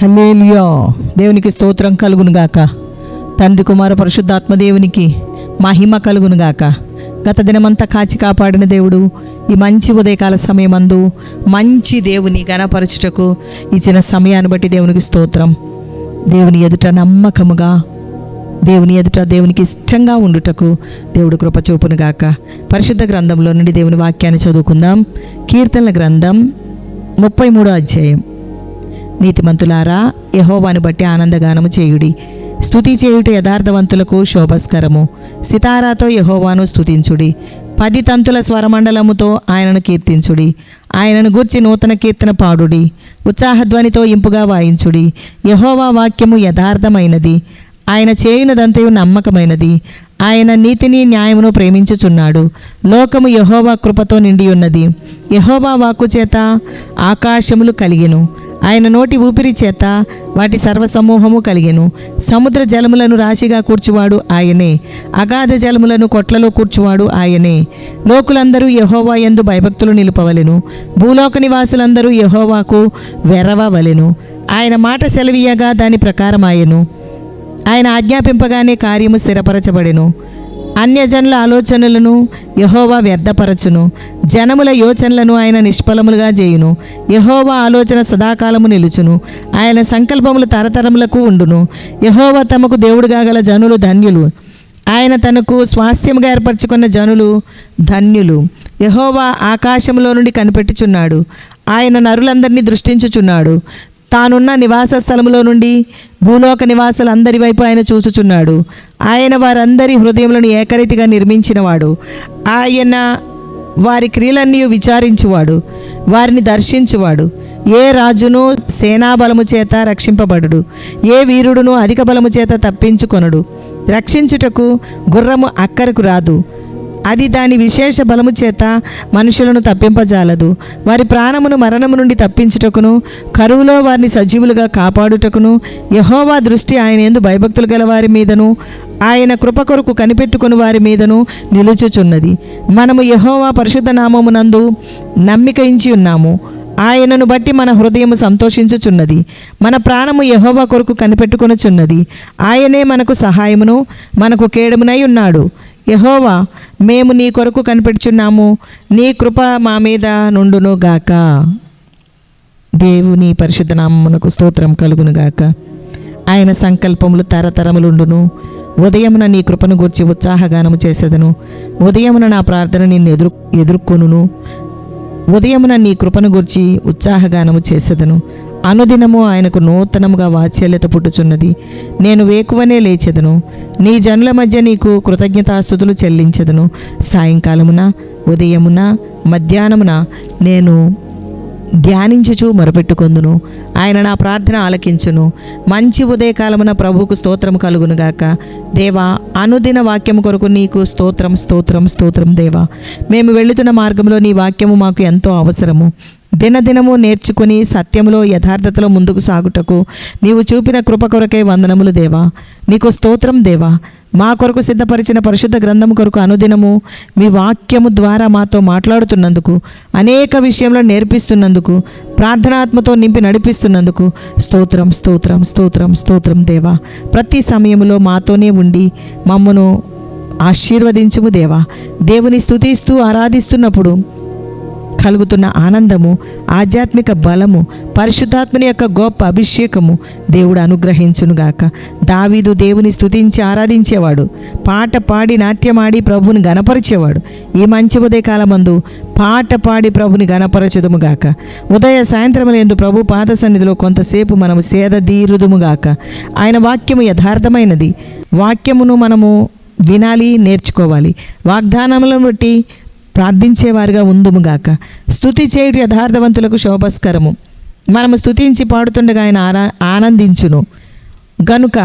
హల్లెలూయా. దేవునికి స్తోత్రం కలుగునుగాక. తండ్రి కుమార పరిశుద్ధాత్మ దేవునికి మహిమ కలుగునుగాక. గత దినమంతా కాచి కాపాడిన దేవుడు ఈ మంచి ఉదయకాల సమయమందు మంచి దేవుని గణపరచుటకు ఇచ్చిన సమయాన్ని బట్టి దేవునికి స్తోత్రం. దేవుని ఎదుట నమ్మకముగా, దేవుని ఎదుట దేవునికి ఇష్టంగా ఉండుటకు దేవుడు కృప చూపునుగాక. పరిశుద్ధ గ్రంథంలో నుండి దేవుని వాక్యాన్ని చదువుకుందాం. కీర్తనల గ్రంథం 33వ అధ్యాయం. నీతిమంతులారా, యెహోవాను బట్టి ఆనందగానము చేయుడి. స్తుతి చేయుట యథార్థవంతులకు శోభస్కరము. సితారాతో యెహోవాను స్తుతించుడి. 10 తంతుల స్వరమండలముతో ఆయనను కీర్తించుడి. ఆయనను గూర్చి నూతన కీర్తన పాడుడి. ఉత్సాహధ్వనితో ఇంపుగా వాయించుడి. యెహోవా వాక్యము యథార్థమైనది, ఆయన చేయునదంతయు నమ్మకమైనది. ఆయన నీతిని న్యాయమును ప్రేమించుచున్నాడు. లోకము యెహోవా కృపతో నిండి ఉన్నది. యెహోవా వాక్కు చేత ఆకాశములు కలిగెను. ఆయన నోటి ఊపిరి చేత వాటి సర్వసమూహము కలిగెను. సముద్ర జలములను రాశిగా కూర్చువాడు ఆయనే. అగాధ జలములను కొట్లలో కూర్చువాడు ఆయనే. లోకులందరూ యెహోవా యందు భయభక్తులు నిలుపవలెను. భూలోక నివాసులందరూ యెహోవాకు వెరవవలెను. ఆయన మాట సెలవీయగా దాని ప్రకారమాయెను. ఆయన ఆజ్ఞాపింపగానే కార్యము స్థిరపరచబడెను. అన్యజనుల ఆలోచనలను యెహోవా వ్యర్థపరచును. జనముల యోచనలను ఆయన నిష్ఫలములుగా చేయును. యెహోవా ఆలోచన సదాకాలము నిలుచును. ఆయన సంకల్పములు తరతరములకు ఉండును. యెహోవా తమకు దేవుడుగా గల జనులు ధన్యులు. ఆయన తనకు స్వాస్థ్యముగా ఏర్పరచుకున్న జనులు ధన్యులు. యెహోవా ఆకాశములో నుండి కనిపెట్టుచున్నాడు. ఆయన నరులందరినీ దృష్టించుచున్నాడు. తానున్న నివాస స్థలములో నుండి భూలోక నివాసులందరి వైపు ఆయన చూచుచున్నాడు. ఆయన వారందరి హృదయములను ఏకరీతిగా నిర్మించినవాడు. ఆయన వారి క్రియలన్నీ విచారించువాడు, వారిని దర్శించువాడు. ఏ రాజును సేనాబలము చేత రక్షింపబడుడు, ఏ వీరుడును అధిక బలము చేత తప్పించుకొనడు. రక్షించుటకు గుర్రము అక్కరకు రాదు, అది దాని విశేష బలము చేత మనుషులను తప్పింపజాలదు. వారి ప్రాణమును మరణము నుండి తప్పించుటకును, కరువులో వారిని సజీవులుగా కాపాడుటకును యెహోవా దృష్టి ఆయన యందు భయభక్తులు గల వారి మీదను, ఆయన కృప కొరకు కనిపెట్టుకుని వారి మీదను నిలుచుచున్నది. మనము యెహోవా పరిశుద్ధ నామమునందు నమ్మిక ఉంచి ఉన్నాము. ఆయనను బట్టి మన హృదయము సంతోషించుచున్నది. మన ప్రాణము యెహోవా కొరకు కనిపెట్టుకొనుచున్నది. ఆయనే మనకు సహాయమును మనకు కేడమునై ఉన్నాడు. యెహోవా, మేము నీ కొరకు కనిపెట్టుచున్నాము. నీ కృప మా మీద నుండును గాక. దేవుని పరిశుద్ధ నామమునకు స్తోత్రం కలుగును గాక. ఆయన సంకల్పములు తరతరములుండును. ఉదయమున నీ కృపను గూర్చి ఉత్సాహగానము చేసేదను. ఉదయమున నా ప్రార్థన నిన్ను ఎదుర్కొనును. ఉదయమున నీ కృపను గూర్చి ఉత్సాహగానము చేసేదను. అనుదినము ఆయనకు నూతనముగా వాత్సల్యత పుట్టుచున్నది. నేను వేకువనే లేచెదను. నీ జనుల మధ్య నీకు కృతజ్ఞతాస్తుతులు చెల్లించెదను. సాయంకాలమున, ఉదయమున, మధ్యాహ్నమున నేను ధ్యానించుచు మొరపెట్టుకొందును. ఆయన నా ప్రార్థన ఆలకించును. మంచి ఉదయకాలమున ప్రభువుకు స్తోత్రం కలుగునుగాక. దేవా, అనుదిన వాక్యము కొరకు నీకు స్తోత్రం, స్తోత్రం, స్తోత్రం. దేవా, మేము వెళుతున్న మార్గంలో నీ వాక్యము మాకు ఎంతో అవసరము. దినదినము నేర్చుకుని సత్యములో యథార్థతలో ముందుకు సాగుటకు నీవు చూపిన కృప కొరకే వందనములు దేవా. నీకు స్తోత్రం దేవా. మా కొరకు సిద్ధపరిచిన పరిశుద్ధ గ్రంథము కొరకు అనుదినము మీ వాక్యము ద్వారా మాతో మాట్లాడుతున్నందుకు, అనేక విషయంలో నేర్పిస్తున్నందుకు, ప్రార్థనాత్మతో నింపి నడిపిస్తున్నందుకు స్తోత్రం, స్తోత్రం, స్తోత్రం, స్తోత్రం దేవా. ప్రతి సమయంలో మాతోనే ఉండి మమ్మను ఆశీర్వదించుము దేవా. దేవుని స్తుతిస్తూ ఆరాధిస్తున్నప్పుడు కలుగుతున్న ఆనందము, ఆధ్యాత్మిక బలము, పరిశుద్ధాత్మని యొక్క గొప్ప అభిషేకము దేవుడు అనుగ్రహించునుగాక. దావీదు దేవుని స్తుతించి ఆరాధించేవాడు. పాట పాడి నాట్యమాడి ప్రభుని గణపరిచేవాడు. ఈ మంచి ఉదయకాలమందు పాట పాడి ప్రభుని గణపరచుదుముగాక. ఉదయ సాయంత్రములందు ప్రభు పాద సన్నిధిలో కొంతసేపు మనము సేద దీరుదుముగాక. ఆయన వాక్యము యథార్థమైనది. వాక్యమును మనము వినాలి, నేర్చుకోవాలి. వాగ్దానములను బట్టి ప్రార్థించేవారుగా ఉందుముగాక. స్తుతి చేయుట యథార్థవంతులకు శోభస్కరము. మనము స్తుతించి పాడుతుండగా ఆయన ఆనందించును గనుక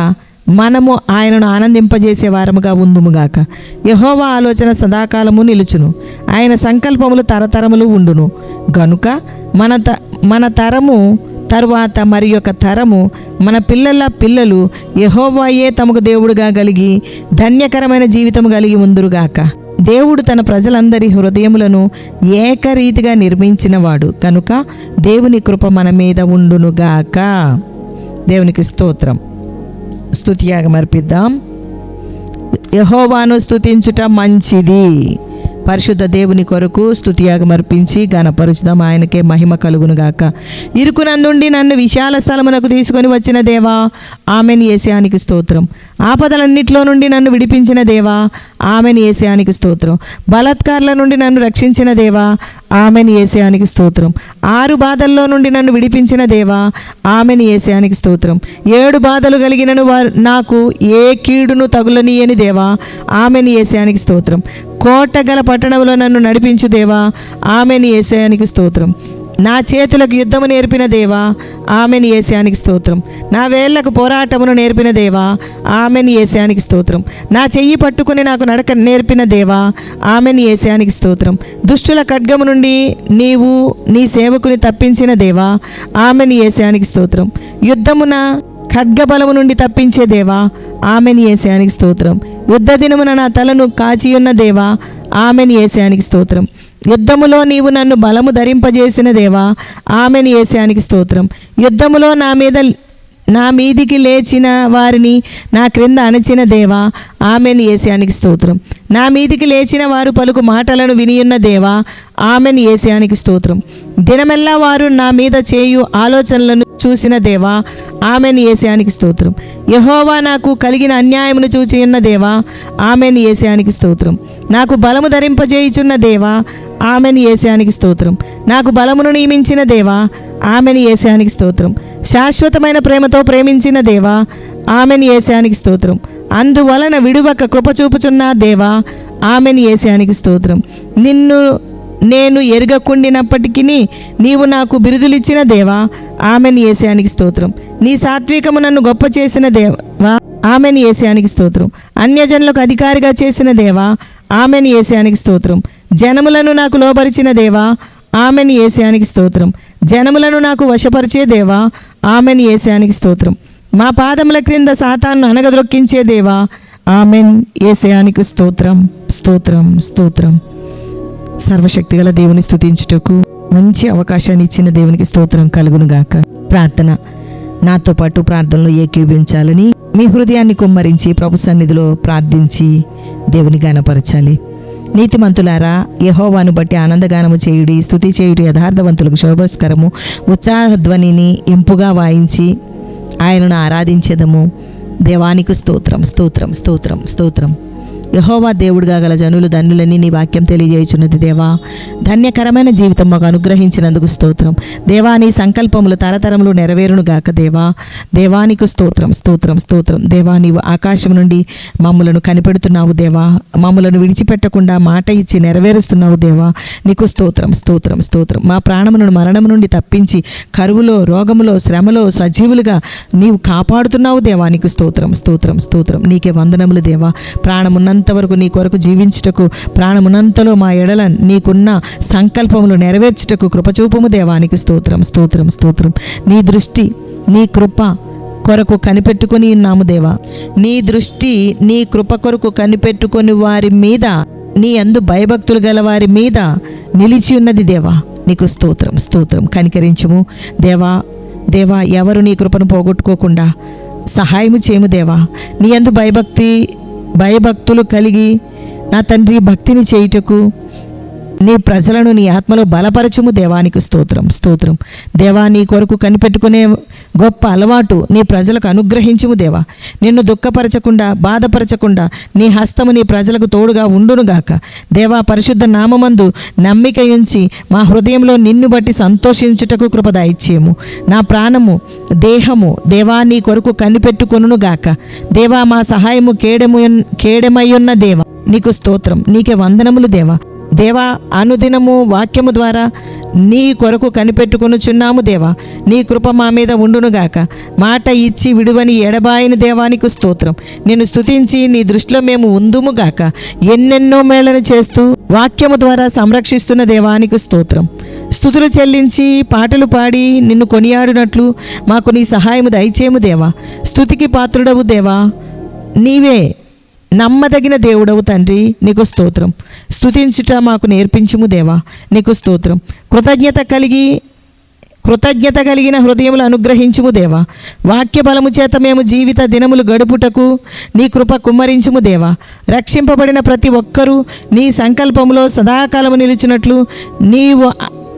మనము ఆయనను ఆనందింపజేసే వారముగా ఉందుముగాక. యెహోవా ఆలోచన సదాకాలము నిలుచును. ఆయన సంకల్పములు తరతరములు ఉండును గనుక మన తరము తరువాత మరి యొక్క తరము, మన పిల్లల పిల్లలు యెహోవాయే తమకు దేవుడుగా కలిగి ధన్యకరమైన జీవితము కలిగి ఉందురుగాక. దేవుడు తన ప్రజలందరి హృదయములను ఏకరీతిగా నిర్మించినవాడు కనుక దేవుని కృప మన మీద ఉండునుగాక. దేవునికి స్తోత్రం. స్తుతియాగం అర్పిద్దాం. యెహోవాను స్తుతించుట మంచిది. పరిశుద్ధ దేవుని కొరకు స్తుతియాగం అర్పించి ఘనపరుచుదాం. ఆయనకే మహిమ కలుగును గాక. ఇరుకునందుండి నన్ను విశాల స్థలమునకు తీసుకొని వచ్చిన దేవా, ఆమెను యేసయానికి స్తోత్రం. ఆపదలన్నిట్లో నుండి నన్ను విడిపించిన దేవా, ఆమెను యేసయానికి స్తోత్రం. బలాత్కారుల నుండి నన్ను రక్షించిన దేవా, ఆమెను యేసయానికి స్తోత్రం. 6 బాధల్లో నుండి నన్ను విడిపించిన దేవా, ఆమెను యేసయానికి స్తోత్రం. 7 బాధలు కలిగినను నాకు ఏ కీడును తగులనీయని దేవా, ఆమెను యేసయానికి స్తోత్రం. కోటగల పట్టణంలో నన్ను నడిపించు దేవా, ఆమెను యేసయానికి స్తోత్రం. నా చేతులకు యుద్ధము నేర్పిన దేవా, ఆమెను యేసయానికి స్తోత్రం. నా వేళ్లకు పోరాటమును నేర్పిన దేవా, ఆమెను యేసయానికి స్తోత్రం. నా చెయ్యి పట్టుకుని నాకు నడక నేర్పిన దేవా, ఆమెను యేసయానికి స్తోత్రం. దుష్టుల ఖడ్గము నుండి నీవు నీ సేవకుని తప్పించిన దేవా, ఆమెను యేసయానికి స్తోత్రం. యుద్ధమున ఖడ్గబలము నుండి తప్పించే దేవా, ఆమెను యేసయానికి స్తోత్రం. యుద్ధ దినమున నా తలను కాచియున్న దేవా, ఆమెను యేసయానికి స్తోత్రం. యుద్ధములో నీవు నన్ను బలము ధరింపజేసిన దేవా, ఆమెను యేసయానికి స్తోత్రం. యుద్ధములో నా మీదికి లేచిన వారిని నా క్రింద అణచిన దేవా, ఆమెను యేసయానికి స్తోత్రం. నా మీదికి లేచిన వారు పలుకు మాటలను వినియున్న దేవా, ఆమెను యేసయానికి స్తోత్రం. దినమెల్లా వారు నా మీద చేయు ఆలోచనలను చూసిన దేవా, ఆమెను యేసయానికి స్తోత్రం. యెహోవా నాకు కలిగిన అన్యాయమును చూచి ఉన్న దేవా, ఆమెను యేసయానికి స్తోత్రం. నాకు బలము ధరింపజేయుచున్న దేవా, ఆమెను యేసయానికి స్తోత్రం. నాకు బలమును నియమించిన దేవా, ఆమెను యేసయానికి స్తోత్రం. శాశ్వతమైన ప్రేమతో ప్రేమించిన దేవా, ఆమెను యేసయానికి స్తోత్రం. అందువలన విడువక కృప చూపుచున్న దేవా, ఆమెను యేసయానికి స్తోత్రం. నిన్ను నేను ఎరగకుండినప్పటికీ నీవు నాకు బిరుదులిచ్చిన దేవా, ఆమెను యేసయానికి స్తోత్రం. నీ సాత్వికము నన్ను గొప్ప చేసిన దేవా, ఆమెను యేసయానికి స్తోత్రం. అన్యజనులకు అధికారిగా చేసిన దేవా, ఆమెను యేసయానికి స్తోత్రం. జనములను నాకు లోబరిచిన దేవా, ఆమెను యేసయానికి స్తోత్రం. జనములను నాకు వశపరిచే దేవా, ఆమెను యేసయానికి స్తోత్రం. మా పాదముల క్రింద సాతాను అనగద్రొక్కించే దేవా, ఆమెన్ యేసయానికి స్తోత్రం. స్తోత్రం స్తోత్రం. సర్వశక్తిగల దేవుని స్తుతించుటకు మంచి అవకాశాన్ని ఇచ్చిన దేవునికి స్తోత్రం కలుగును గాక. ప్రార్థన. నాతో పాటు ప్రార్థనలో ఏకీభవించాలని మీ హృదయాన్ని కుమ్మరించి ప్రభు సన్నిధిలో ప్రార్థించి దేవుని గానపరచాలి. నీతిమంతులారా, యెహోవాను బట్టి ఆనందగానము చేయుడి, స్తుతి చేయుడి. యథార్థవంతులకు శోభస్కరము. ఉత్సాహధ్వనిని ఇంపుగా వాయించి ఆయనను ఆరాధించెదము. దేవానికి స్తోత్రం స్తోత్రం స్తోత్రం స్తోత్రం. యెహోవా దేవుడుగా గల జనులు ధన్యులని నీ వాక్యం తెలియజేయుచున్నది. దేవా, ధన్యకరమైన జీవితం మాకు అనుగ్రహించినందుకు స్తోత్రం. దేవా, నీ సంకల్పములు తరతరములు నెరవేరును గాక. దేవా, దేవానికి స్తోత్రం స్తోత్రం స్తోత్రం. దేవా, నీవు ఆకాశం నుండి మమ్ములను కనిపెడుతున్నావు. దేవా, మమ్ములను విడిచిపెట్టకుండా మాట ఇచ్చి నెరవేరుస్తున్నావు. దేవా, నీకు స్తోత్రం స్తోత్రం స్తోత్రం. మా ప్రాణమును మరణము నుండి తప్పించి కరువులో, రోగములో, శ్రమలో సజీవులుగా నీవు కాపాడుతున్నావు. దేవా, నీకు స్తోత్రం స్తోత్రం స్తోత్రం. నీకే వందనములు దేవా. ప్రాణమున్నంత వరకు నీ కొరకు జీవించుటకు, ప్రాణమునంతలో మా ఎడల నీకున్న సంకల్పములు నెరవేర్చుటకు కృపచూపము. దేవానికి స్తోత్రం స్తోత్రం స్తోత్రం. నీ దృష్టి, నీ కృప కొరకు కనిపెట్టుకొని ఉన్నాము దేవా. నీ దృష్టి, నీ కృప కొరకు కనిపెట్టుకొని వారి మీద, నీ యందు భయభక్తులు గల వారి మీద నిలిచి ఉన్నది దేవా. నీకు స్తోత్రం స్తోత్రం. కనికరించుము దేవా. దేవా, ఎవరు నీ కృపను పోగొట్టుకోకుండా సహాయము చేయము దేవా. నీ యందు భయభక్తులు కలిగి నా తండ్రి భక్తిని చేయుటకు నీ ప్రజలను నీ ఆత్మలో బలపరచుము. దేవానికి స్తోత్రం స్తోత్రం. దేవా, నీ కొరకు కనిపెట్టుకునే గొప్ప అలవాటు నీ ప్రజలకు అనుగ్రహించుము దేవా. నిన్ను దుఃఖపరచకుండా, బాధపరచకుండా నీ హస్తము నీ ప్రజలకు తోడుగా ఉండునుగాక. దేవా, పరిశుద్ధ నామమందు నమ్మిక ఉంచి మా హృదయంలో నిన్ను బట్టి సంతోషించుటకు కృపదాయిచ్చేము. నా ప్రాణము, దేహము దేవా నీ కొరకు కనిపెట్టుకొనుగాక. దేవా, మా సహాయము కేడమయ్యున్న దేవా నీకు స్తోత్రం. నీకే వందనములు దేవా. దేవా, అనుదినము వాక్యము ద్వారా నీ కొరకు కనిపెట్టుకొనుచున్నాము దేవా. నీ కృప మా మీద ఉండునుగాక. మాట ఇచ్చి విడువని ఎడబాయిని దేవానికి స్తోత్రం. నిన్ను స్తుతించి నీ దృష్టిలో మేము ఉందుముగాక. ఎన్నెన్నో మేళను చేస్తూ వాక్యము ద్వారా సంరక్షిస్తున్న దేవానికి స్తోత్రం. స్తుతులు చెల్లించి పాటలు పాడి నిన్ను కొనియాడినట్లు మాకు నీ సహాయము దయచేయము దేవా. స్తుతికి పాత్రుడవు దేవా. నీవే నమ్మదగిన దేవుడవు తండ్రి. నీకు స్తోత్రం. స్తుతించుట మాకు నేర్పించుము దేవా. నీకు స్తోత్రం. కృతజ్ఞత కలిగిన హృదయములు అనుగ్రహించుము దేవా. వాక్య బలము చేత మేము జీవిత దినములు గడుపుటకు నీ కృప కుమ్మరించుము దేవా. రక్షింపబడిన ప్రతి ఒక్కరూ నీ సంకల్పములో సదాకాలము నిలిచినట్లు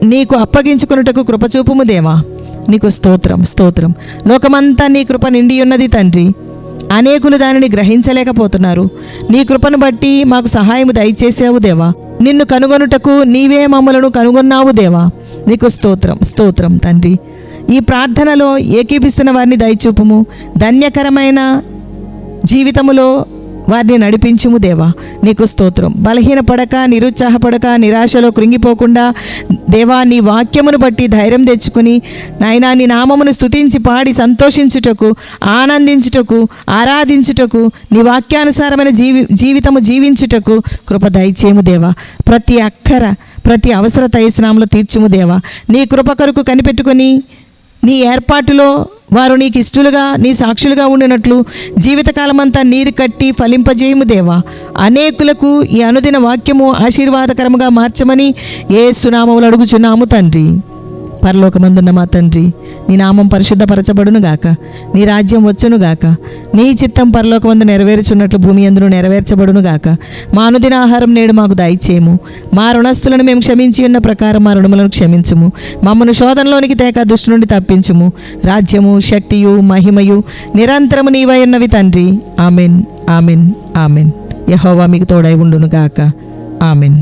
నీకు అప్పగించుకొనుటకు కృపచూపుము దేవా. నీకు స్తోత్రం స్తోత్రం. లోకమంతా నీ కృప నిండి ఉన్నది తండ్రి. అనేకులు దానిని గ్రహించలేకపోతున్నారు. నీ కృపను బట్టి మాకు సహాయము దయచేసావు దేవా. నిన్ను కనుగొనుటకు నీవే మమ్మలను కనుగొన్నావు దేవా. నీకు స్తోత్రం స్తోత్రం తండ్రి. ఈ ప్రార్థనలో ఏకీపిస్తున్న వారిని దయచూపుము. ధన్యకరమైన జీవితములో వారిని నడిపించుము దేవా. నీకు స్తోత్రం. బలహీనపడక, నిరుత్సాహపడక, నిరాశలో కృంగిపోకుండా దేవా, నీ వాక్యమును బట్టి ధైర్యం తెచ్చుకొని నాయనా నీ నామమును స్తుతించి పాడి సంతోషించుటకు, ఆనందించుటకు, ఆరాధించుటకు, నీ వాక్యానుసారమైన జీవితము జీవించుటకు కృప దయచేయము దేవా. ప్రతి అక్కర, ప్రతి అవసరత యేసునామములో తీర్చుము దేవా. నీ కృప కొరకు కనిపెట్టుకొని నీ ఏర్పాటులో వారు నీకు ఇష్టలుగా, నీ సాక్షులుగా ఉండినట్లు జీవితకాలమంతా నీరు కట్టి ఫలింపజేయము దేవా. అనేకులకు ఈ అనుదిన వాక్యము ఆశీర్వాదకరముగా మార్చమని యేసు నామములో అడుగుచున్నాము తండ్రి. పరలోకమందున్న మా తండ్రి, నీ నామం పరిశుద్ధపరచబడును గాక. నీ రాజ్యం వచ్చును గాక. నీ చిత్తం పరలోకమందు నెరవేర్చున్నట్లు భూమి యందును నెరవేర్చబడును గాక. మా అనుదిన ఆహారం నేడు మాకు దయచేయము. మా రుణస్థులను మేము క్షమించి ఉన్న ప్రకారం మా రుణములను క్షమించుము. మమ్మను శోధనలోనికి తేక దుష్టు నుండి తప్పించుము. రాజ్యము, శక్తియు, మహిమయు నిరంతరము నీవై ఉన్నవి తండ్రి. Amen amen amen. యెహోవా మీకు తోడై ఉండును గాక. ఆమెన్.